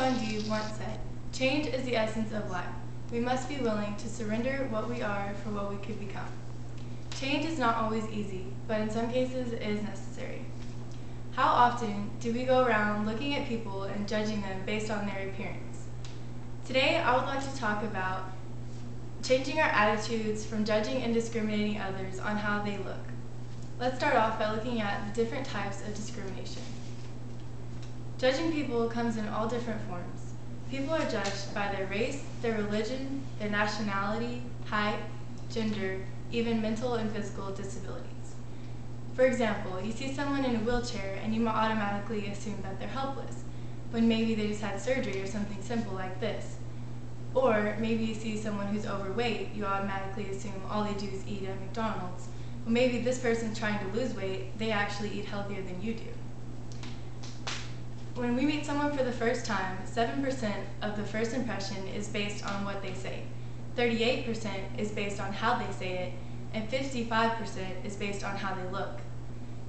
Gandhi once said, "Change is the essence of life. We must be willing to surrender what we are for what we could become." Change is not always easy, but in some cases it is necessary. How often do we go around looking at people and judging them based on their appearance? Today, I would like to talk about changing our attitudes from judging and discriminating others on how they look. Let's start off by looking at the different types of discrimination. Judging people comes in all different forms. People are judged by their race, their religion, their nationality, height, gender, even mental and physical disabilities. For example, you see someone in a wheelchair and you might automatically assume that they're helpless, when maybe they just had surgery or something simple like this. Or maybe you see someone who's overweight, you automatically assume all they do is eat at McDonald's. Well, maybe this person's trying to lose weight, they actually eat healthier than you do. When we meet someone for the first time, 7% of the first impression is based on what they say, 38% is based on how they say it, and 55% is based on how they look.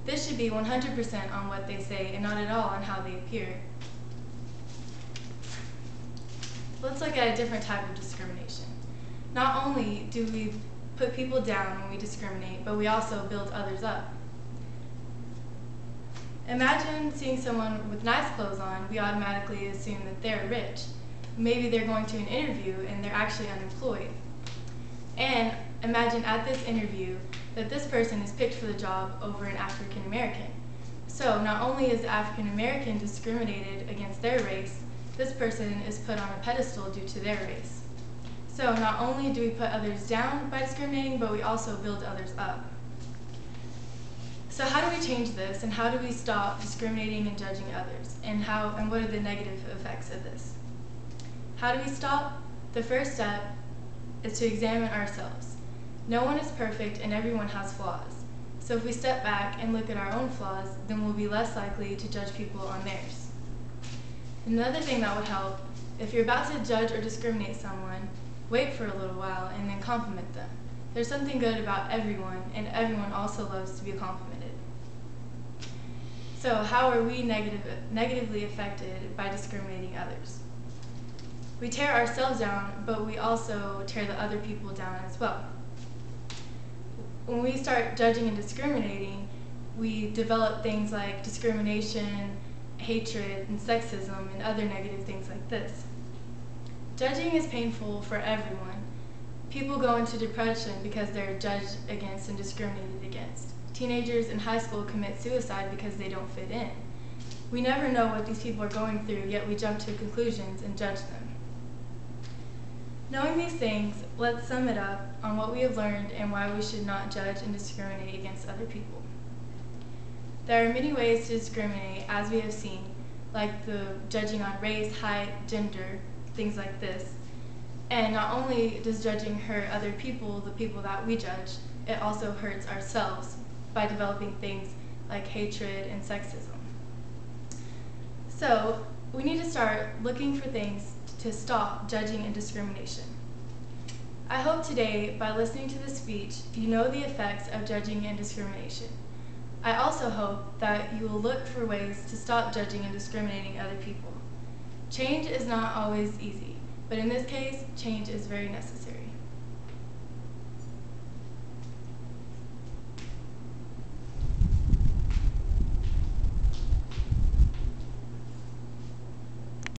This should be 100% on what they say and not at all on how they appear. Let's look at a different type of discrimination. Not only do we put people down when we discriminate, but we also build others up. Imagine seeing someone with nice clothes on, we automatically assume that they're rich. Maybe they're going to an interview and they're actually unemployed. And imagine at this interview that this person is picked for the job over an African American. So not only is the African American discriminated against their race, this person is put on a pedestal due to their race. So not only do we put others down by discriminating, but we also build others up. So how do we change this, and how do we stop discriminating and judging others, and what are the negative effects of this? How do we stop? The first step is to examine ourselves. No one is perfect and everyone has flaws. So if we step back and look at our own flaws, then we'll be less likely to judge people on theirs. Another thing that would help, if you're about to judge or discriminate someone, wait for a little while and then compliment them. There's something good about everyone, and everyone also loves to be complimented. So how are we negatively affected by discriminating others? We tear ourselves down, but we also tear the other people down as well. When we start judging and discriminating, we develop things like discrimination, hatred, and sexism, and other negative things like this. Judging is painful for everyone. People go into depression because they're judged against and discriminated against. Teenagers in high school commit suicide because they don't fit in. We never know what these people are going through, yet we jump to conclusions and judge them. Knowing these things, let's sum it up on what we have learned and why we should not judge and discriminate against other people. There are many ways to discriminate, as we have seen, like the judging on race, height, gender, things like this. And not only does judging hurt other people, the people that we judge, it also hurts ourselves by developing things like hatred and sexism. So we need to start looking for things to stop judging and discrimination. I hope today, by listening to this speech, you know the effects of judging and discrimination. I also hope that you will look for ways to stop judging and discriminating other people. Change is not always easy, but in this case, change is very necessary.